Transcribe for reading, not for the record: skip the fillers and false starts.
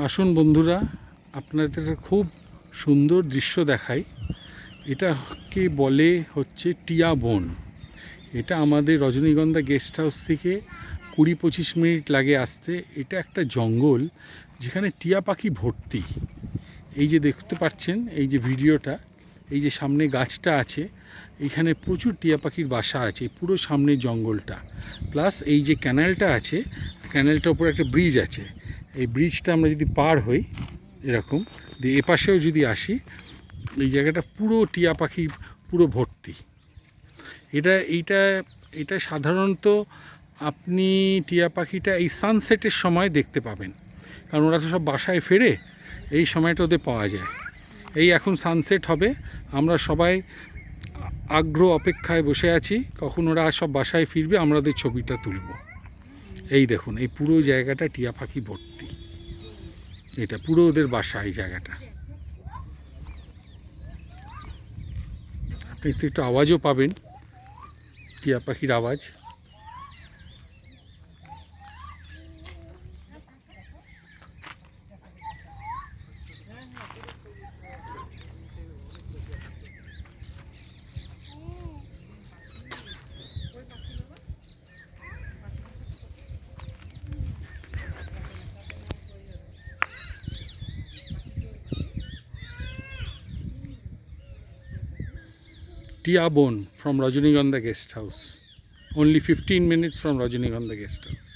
আসুন বন্ধুরা, আপনাদের খুব সুন্দর দৃশ্য দেখাই। এটাকে বলে হচ্ছে টিয়া বন। এটা আমাদের রজনীগন্ধা গেস্ট হাউস থেকে 20-25 মিনিট লাগে আসতে। এটা একটা জঙ্গল যেখানে টিয়া পাখি ভর্তি। এই যে দেখতে পাচ্ছেন, এই যে ভিডিওটা, এই যে সামনে গাছটা আছে, এইখানে প্রচুর টিয়া পাখির বাসা আছে পুরো সামনে জঙ্গলটা। প্লাস এই যে ক্যানেলটা আছে, ক্যানেলটার উপর একটা ব্রিজ আছে। এই ব্রিজটা আমরা যদি পার হই এরকম দিয়ে এপাশেও যদি আসি, এই জায়গাটা পুরো টিয়া পাখি পুরো ভর্তি। এইটা এটা সাধারণত আপনি টিয়া পাখিটা এই সানসেটের সময় দেখতে পাবেন, কারণ ওরা তো সব বাসায় ফেরে, এই সময়টা ওদের পাওয়া যায়। এই এখন সানসেট হবে, আমরা সবাই আগ্রহ অপেক্ষায় বসে আছি কখন ওরা সব বাসায় ফিরবে, আমরা ওদের ছবিটা তুলব। এই দেখুন, এই পুরো জায়গাটা টিয়া পাখি ভর্তি। এটা পুরো ওদের বাসা। এই জায়গাটা আপনি একটু আওয়াজও পাবেন, টিয়া পাখির আওয়াজ। Tia Bon from Rajinigonda Guest House. Only 15 minutes from Rajinigonda Guest House.